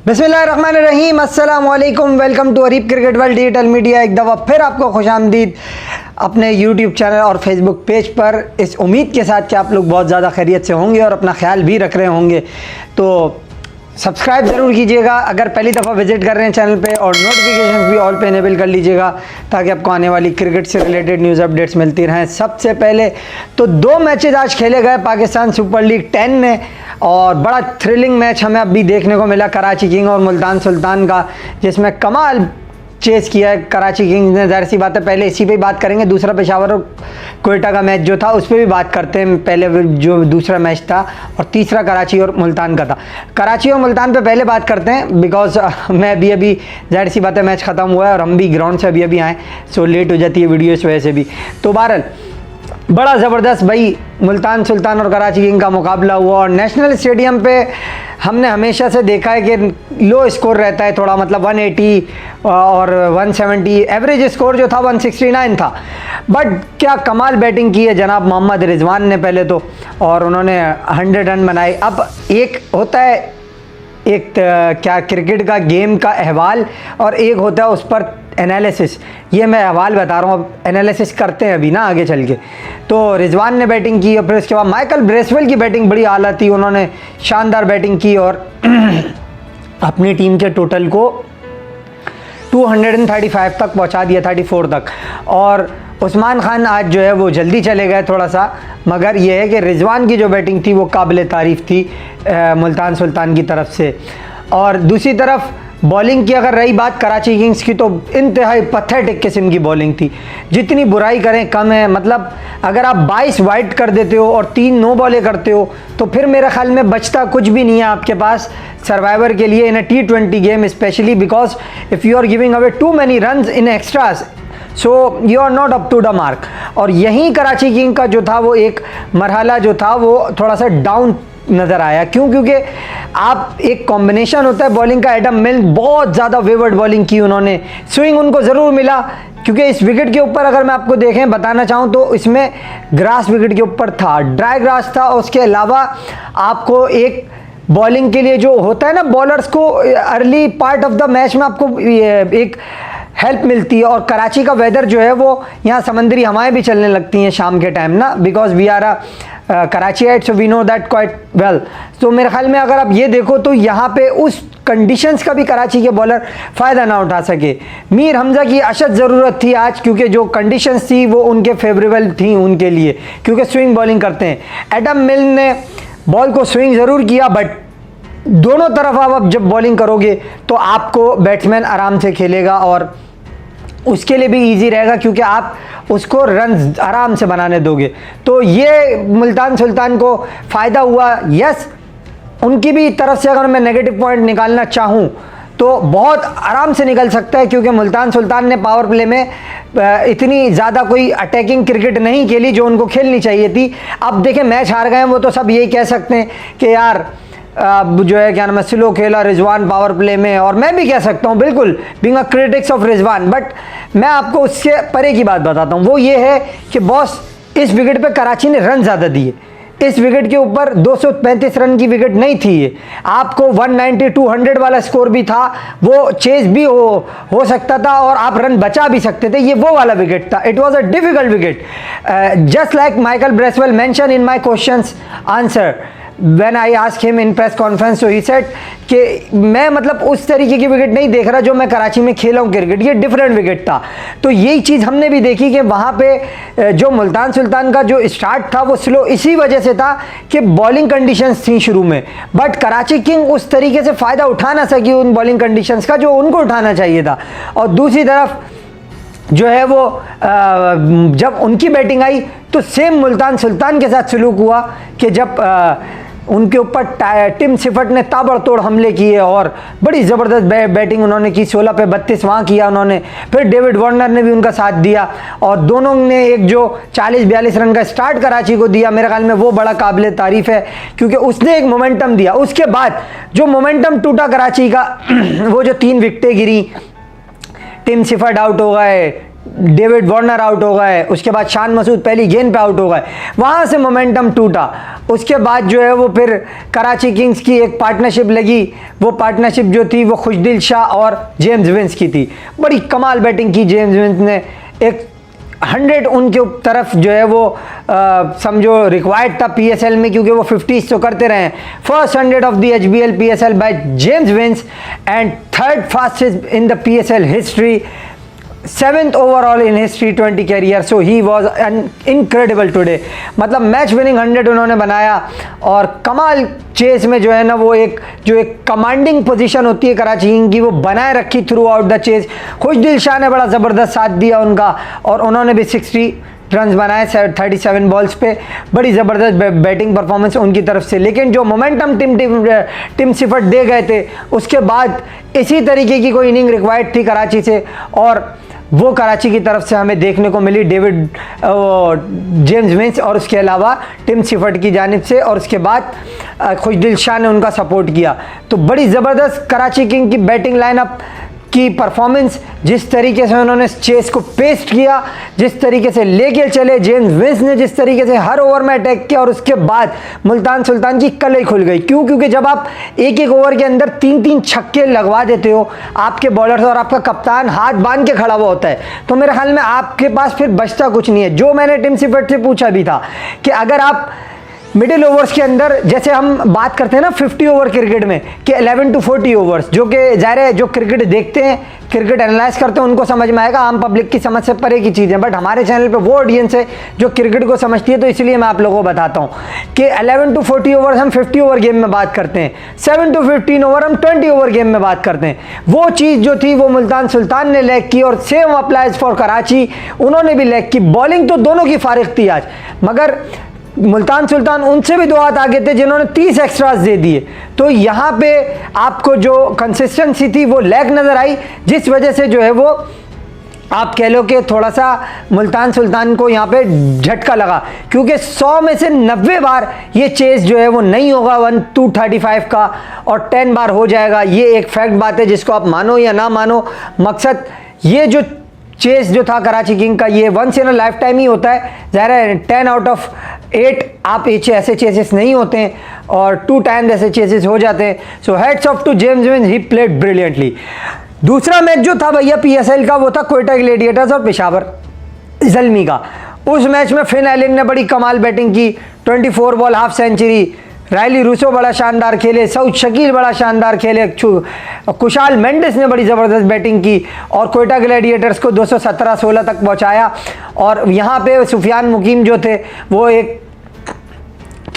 बिस्मिल्लाहिर्रहमानिर्रहीम, अस्सलाम वालेकुम। Welcome to Areeb cricket world digital media. एक दफ़ा फिर आपको खुशामदीद अपने यूट्यूब चैनल और फेसबुक पेज पर, इस उम्मीद के साथ कि आप लोग बहुत ज़्यादा खैरियत से होंगे और अपना ख्याल भी रख रहे होंगे। तो सब्सक्राइब ज़रूर कीजिएगा अगर पहली दफ़ा विज़िट कर रहे हैं चैनल पे, और नोटिफिकेशन भी ऑल पे इनेबल कर लीजिएगा ताकि आपको आने वाली क्रिकेट से रिलेटेड न्यूज़ अपडेट्स मिलती रहें। सबसे पहले तो 2 मैचेज आज खेले गए पाकिस्तान सुपर लीग 10 में, और बड़ा थ्रिलिंग मैच हमें अभी देखने को मिला कराची किंग और मुल्तान सुल्तान का, जिसमें कमाल चेस किया है कराची किंग्स ने। ज़ाहिर सी बात है पहले इसी पे बात करेंगे। दूसरा पेशावर और कोयटा का मैच जो था उस पर भी बात करते हैं, पहले जो दूसरा मैच था, और तीसरा कराची और मुल्तान का था। कराची और मुल्तान पे पहले बात करते हैं बिकॉज मैं अभी ज़ाहिर सी बात है मैच ख़त्म हुआ है और हम भी ग्राउंड से अभी आए, सो लेट हो जाती है वीडियो इस वजह से भी। तो बहरहाल बड़ा ज़बरदस्त भाई मुल्तान सुल्तान और कराची किंग का मुकाबला हुआ, और नेशनल स्टेडियम पे हमने हमेशा से देखा है कि लो स्कोर रहता है थोड़ा, मतलब 180 और 170, एवरेज स्कोर जो था 169 था। बट क्या कमाल बैटिंग की है जनाब मोहम्मद रिजवान ने पहले तो, और उन्होंने 100 रन बनाए। अब एक होता है एक क्या क्रिकेट का गेम का अहवाल, और एक होता है उस पर एनालिसिस। ये मैं अहवाल बता रहा हूँ, अब एनालिसिस करते हैं अभी ना आगे चल के। तो रिजवान ने बैटिंग की और फिर उसके बाद माइकल ब्रेसवेल की बैटिंग बड़ी आला थी, उन्होंने शानदार बैटिंग की और अपनी टीम के टोटल को 235 तक पहुँचा दिया, 34 तक। और उस्मान खान आज जो है वो जल्दी चले गए थोड़ा सा, मगर यह है कि रिजवान की जो बैटिंग थी वो काबिल तारीफ़ थी मुल्तान सुल्तान की तरफ से। और दूसरी तरफ बॉलिंग की अगर रही बात कराची किंग्स की, तो इंतहाई पथेटिक किस्म की बॉलिंग थी। जितनी बुराई करें कम है। मतलब अगर आप 22 वाइड कर देते हो और 3 नो बॉलें करते हो तो फिर मेरे ख्याल में बचता कुछ भी नहीं है आपके पास सर्वाइवर के लिए in a T20 game, especially because if you are giving away too many runs in extras, so you are not up to the mark. और यहीं कराची किंग का जो था वो एक मरहला जो था वो थोड़ा सा डाउन नज़र आया। क्यों? क्योंकि आप एक कॉम्बिनेशन होता है बॉलिंग का। एडम मिल बहुत ज़्यादा वेवर्ड बॉलिंग की उन्होंने, स्विंग उनको ज़रूर मिला, क्योंकि इस विकेट के ऊपर अगर मैं आपको देखें बताना चाहूँ तो इसमें ग्रास विकेट के ऊपर था, ड्राई ग्रास था। उसके अलावा आपको एक बॉलिंग के लिए जो होता है ना, बॉलर्स को early part of the match में आपको एक हेल्प मिलती है। और कराची का वेदर जो है वो यहाँ समंदरी हवाएं भी चलने लगती हैं शाम के टाइम ना, because we are Karachi, so we know that quite well. तो मेरे ख्याल में अगर आप ये देखो तो यहाँ पे उस कंडीशंस का भी कराची के बॉलर फ़ायदा ना उठा सके। मीर हमज़ा की अशद ज़रूरत थी आज, क्योंकि जो कंडीशंस थी वो उनके फेवरेबल थी उनके लिए, क्योंकि स्विंग बॉलिंग करते हैं। एडम मिल ने बॉल को स्विंग ज़रूर किया, बट दोनों तरफ आप जब बॉलिंग करोगे तो आपको बैट्समैन आराम से खेलेगा और उसके लिए भी इजी रहेगा, क्योंकि आप उसको रन आराम से बनाने दोगे। तो ये मुल्तान सुल्तान को फ़ायदा हुआ। यस, उनकी भी तरफ से अगर मैं नेगेटिव पॉइंट निकालना चाहूँ तो बहुत आराम से निकल सकता है, क्योंकि मुल्तान सुल्तान ने पावर प्ले में इतनी ज़्यादा कोई अटैकिंग क्रिकेट नहीं खेली जो उनको खेलनी चाहिए थी। अब देखें मैच हार गए हैं, वो तो सब यही कह सकते हैं कि यार जो है क्या नाम है स्लो खेला रिजवान पावर प्ले में, और मैं भी कह सकता हूँ बिल्कुल being a critics of Rizwan. But मैं आपको उससे परे की बात बताता हूँ, वो ये है कि बॉस इस विकेट पे कराची ने रन ज़्यादा दिए। इस विकेट के ऊपर 235 रन की विकेट नहीं थी ये, आपको 190 200 वाला स्कोर भी था, वो चेज भी हो सकता था और आप रन बचा भी सकते थे। ये वो वाला विकेट था, it was a difficult wicket. Just like Michael Bracewell mention in my questions answer when I asked him in press conference, so he said कि मैं मतलब उस तरीके की विकेट नहीं देख रहा जो मैं कराची में खेला हूँ क्रिकेट, ये डिफरेंट विकेट था। तो यही चीज़ हमने भी देखी कि वहाँ पे जो मुल्तान सुल्तान का जो स्टार्ट था वो स्लो इसी वजह से था कि बॉलिंग कंडीशंस थी शुरू में, बट कराची किंग उस तरीके से फ़ायदा उठा ना सकी उन बॉलिंग कंडीशंस का जो उनको उठाना चाहिए था। और दूसरी तरफ जो है वो जब उनकी बैटिंग आई तो सेम मुल्तान सुल्तान के साथ सलूक हुआ कि जब उनके ऊपर टिम सिफर्ट ने ताबड़तोड़ हमले किए और बड़ी ज़बरदस्त बैटिंग उन्होंने की, 16 पे 32 वहाँ किया उन्होंने। फिर डेविड वार्नर ने भी उनका साथ दिया और दोनों ने एक जो 40-42 रन का स्टार्ट कराची को दिया, मेरे ख्याल में वो बड़ा काबिल तारीफ़ है, क्योंकि उसने एक मोमेंटम दिया। उसके बाद जो मोमेंटम टूटा कराची का वो जो 3 विकेटें गिरी, टिम सिफर्ट आउट हो गए, डेविड वार्नर आउट हो गए, उसके बाद शान मसूद पहली गेंद पे आउट हो गए, वहाँ से मोमेंटम टूटा। उसके बाद जो है वो फिर कराची किंग्स की एक पार्टनरशिप लगी, वो पार्टनरशिप जो थी वो खुशदिल शाह और जेम्स विंस की थी। बड़ी कमाल बैटिंग की जेम्स विंस ने, एक 100 उनके तरफ जो है वो समझो रिक्वायर्ड था पीएसएल में, क्योंकि वो 50s तो करते रहे हैं। First 100 of the HBL PSL by James Vince and third fastest in the PSL history, 7th overall in history 20 career. So he was an incredible today. मतलब मैच विनिंग 100 उन्होंने बनाया और कमाल चेस में जो है ना वो एक कमांडिंग पोजीशन होती है कराची किंग की, वो बनाए रखी थ्रू आउट द चेस। खुशदिल शाह ने बड़ा ज़बरदस्त साथ दिया उनका और उन्होंने भी 60 रन्स बनाए 37 बॉल्स पे। बड़ी ज़बरदस्त बैटिंग परफॉर्मेंस उनकी तरफ से। लेकिन जो मोमेंटम टिम सिफर्ट दे गए थे, उसके बाद इसी तरीके की कोई इनिंग रिक्वायर्ड थी कराची से और वो कराची की तरफ से हमें देखने को मिली जेम्स विंस और उसके अलावा टिम सिफर्ट की जानिब से, और उसके बाद खुशदिल शाह ने उनका सपोर्ट किया। तो बड़ी ज़बरदस्त कराची किंग की बैटिंग लाइनअप की परफॉर्मेंस, जिस तरीके से उन्होंने चेस को पेस्ट किया, जिस तरीके से लेके चले जेम्स विंस ने, जिस तरीके से हर ओवर में अटैक किया, और उसके बाद मुल्तान सुल्तान की कलई खुल गई। क्यों? क्योंकि जब आप एक एक ओवर के अंदर 3-3 छक्के लगवा देते हो, आपके बॉलर्स और आपका कप्तान हाथ बांध के खड़ा हुआ होता है, तो मेरे ख्याल में आपके पास फिर बचता कुछ नहीं है। जो मैंने टिम सिफर्ट से पूछा भी था कि अगर आप मिडिल ओवर्स के अंदर, जैसे हम बात करते हैं ना 50 ओवर क्रिकेट में कि 11 to 40 ओवर्स, जो कि ज़ाहिर है जो क्रिकेट देखते हैं, क्रिकेट एनालाइज करते हैं, उनको समझ में आएगा, आम पब्लिक की समझ से परे की चीज़ है। बट हमारे चैनल पे वो ऑडियंस है जो क्रिकेट को समझती है, तो इसलिए मैं आप लोगों को बताता हूँ कि 11 to 40 ओवर्स हम 50 ओवर गेम में बात करते हैं, 7 to 15 ओवर हम 20 ओवर गेम में बात करते हैं। वो चीज़ जो थी वो मुल्तान सुल्तान ने लैग की, और सेम अप्लाइज फॉर कराची, उन्होंने भी लैग की। बॉलिंग तो दोनों की फारिग थी आज, मगर मुल्तान सुल्तान उनसे भी 2 हाथ आगे थे जिन्होंने 30 एक्स्ट्रास दे दिए। तो यहाँ पे आपको जो कंसिस्टेंसी थी वो लैग नज़र आई, जिस वजह से जो है वो आप कह लो कि थोड़ा सा मुल्तान सुल्तान को यहाँ पे झटका लगा, क्योंकि 100 में से 90 बार ये चेस जो है वो नहीं होगा 1-235 का, और 10 बार हो जाएगा। ये एक फैक्ट बात है जिसको आप मानो या ना मानो। मकसद ये जो चेस जो था कराची किंग का, ये once in a lifetime ही होता है। ज़ाहिर है 10 out of 8 आप ऐसे चेसेस नहीं होते हैं, और 2 times ऐसे चेसेस हो जाते हैं। So heads off to James Vince, he played brilliantly. दूसरा मैच जो था भैया पीएसएल का, वो था क्वेटा ग्लेडिएटर्स और पेशावर ज़ल्मी का। उस मैच में फिन एलन ने बड़ी कमाल बैटिंग की, 24 ball half century. Rilee Rossouw बड़ा शानदार खेले, सऊद शकील बड़ा शानदार खेले, कुशाल मेंडिस ने बड़ी ज़बरदस्त बैटिंग की और क्वेटा ग्लैडिएटर्स को 217-16 तक पहुंचाया। और यहाँ पे सुफियान मुकीम जो थे वो एक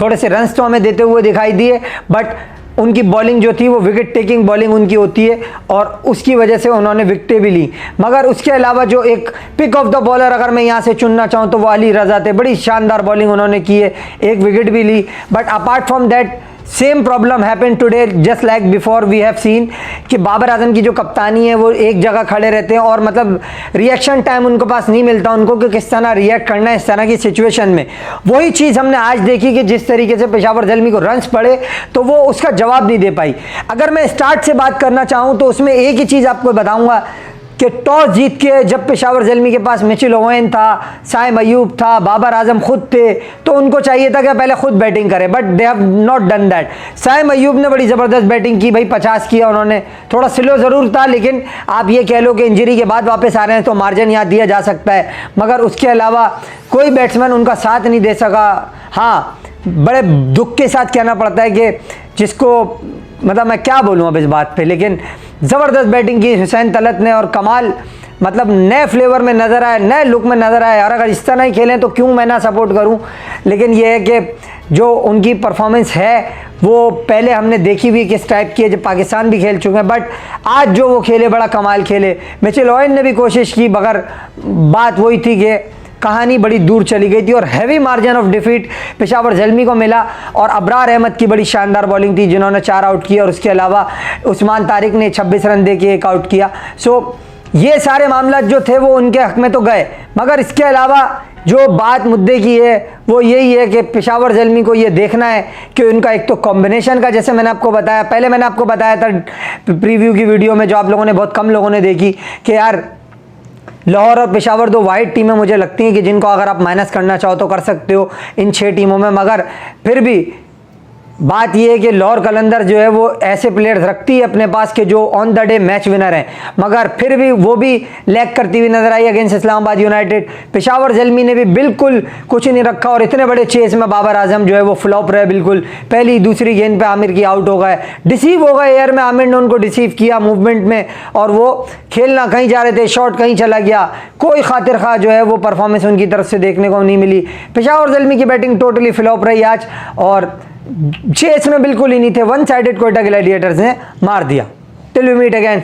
थोड़े से रन्स तो हमें देते हुए दिखाई दिए, बट उनकी बॉलिंग जो थी वो विकेट टेकिंग बॉलिंग उनकी होती है, और उसकी वजह से उन्होंने विकेटें भी ली। मगर उसके अलावा जो एक पिक ऑफ द बॉलर अगर मैं यहाँ से चुनना चाहूँ तो वो अली रज़ा थे। बड़ी शानदार बॉलिंग उन्होंने की है, एक विकेट भी ली। But apart from that same problem happen today, just like before we have seen कि बाबर आजम की जो कप्तानी है वो एक जगह खड़े रहते हैं, और मतलब रिएक्शन टाइम उनके पास नहीं मिलता उनको कि किस तरह रिएक्ट करना है इस तरह की सिचुएशन में। वही चीज़ हमने आज देखी कि जिस तरीके से पेशावर ज़ल्मी को रन्स पड़े तो वो उसका जवाब नहीं दे पाई। अगर मैं स्टार्ट से बात करना चाहूँ तो उसमें एक ही चीज़ आपको बताऊँगा कि टॉस जीत के जब पेशावर ज़ल्मी के पास मिचेल ओवेन था, साइम अयूब था, बाबर आजम खुद थे, तो उनको चाहिए था कि पहले खुद बैटिंग करें, but they have not done that. Saim Ayub ने बड़ी ज़बरदस्त बैटिंग की भाई, 50 किया उन्होंने, थोड़ा स्लो ज़रूर था, लेकिन आप ये कह लो कि इंजरी के बाद वापस आ रहे हैं तो मार्जिन यहाँ दिया जा सकता है। मगर उसके अलावा कोई बैट्समैन उनका साथ नहीं दे सका। हाँ, बड़े दुख के साथ कहना पड़ता है कि जिसको मतलब मैं क्या बोलूँ अब इस बात पे, लेकिन ज़बरदस्त बैटिंग की हुसैन तलत ने, और कमाल मतलब नए फ्लेवर में नज़र आए, नए लुक में नज़र आए। और अगर इस तरह ही खेलें तो क्यों मैं ना सपोर्ट करूं। लेकिन ये है कि जो उनकी परफॉर्मेंस है वो पहले हमने देखी हुई किस टाइप की है, जब पाकिस्तान भी खेल चुके हैं, बट आज जो वो खेले बड़ा कमाल खेले। मिचेल ओवेन ने भी कोशिश की, मगर बात वही थी कि कहानी बड़ी दूर चली गई थी, और heavy margin of defeat Peshawar Zalmi को मिला। और अबरार अहमद की बड़ी शानदार बॉलिंग थी जिन्होंने 4 आउट किया, और उसके अलावा उस्मान तारिक ने 26 रन दे के 1 आउट किया। सो ये सारे मामला जो थे वो उनके हक में तो गए, मगर इसके अलावा जो बात मुद्दे की है वो यही है कि पेशावर ज़ल्मी को ये देखना है कि उनका एक तो कॉम्बिनेशन का, जैसे मैंने आपको बताया, पहले मैंने आपको बताया था प्रीव्यू की वीडियो में जो आप लोगों ने बहुत कम लोगों ने देखी, कि यार लाहौर और पेशावर दो वाइड टीमें मुझे लगती हैं कि जिनको अगर आप माइनस करना चाहो तो कर सकते हो इन 6 टीमों में, मगर फिर भी बात यह है कि लाहौर कलंदर जो है वो ऐसे प्लेयर्स रखती है अपने पास के जो on the day match winner हैं, मगर फिर भी वो भी लैग करती हुई नजर आई अगेंस्ट इस्लामाबाद यूनाइटेड। पेशावर ज़ल्मी ने भी बिल्कुल कुछ नहीं रखा और इतने बड़े चेस में बाबर आजम जो है वो फ्लॉप रहे बिल्कुल। पहली दूसरी गेंद पे आमिर की आउट हो गए, डिसीव हो गए एयर में, आमिर ने उनको डिसीव किया मूवमेंट में और वो खेलना कहीं जा रहे थे, शॉट कहीं चला गया, कोई खातिर खा जो है वो परफॉर्मेंस उनकी तरफ से देखने को नहीं मिली। पेशावर ज़ल्मी की बैटिंग टोटली फ्लॉप रही आज और चेस में बिल्कुल ही नहीं थे, वन साइडेड कोयटा ग्लैडिएटर्स ने मार दिया। Till we meet again.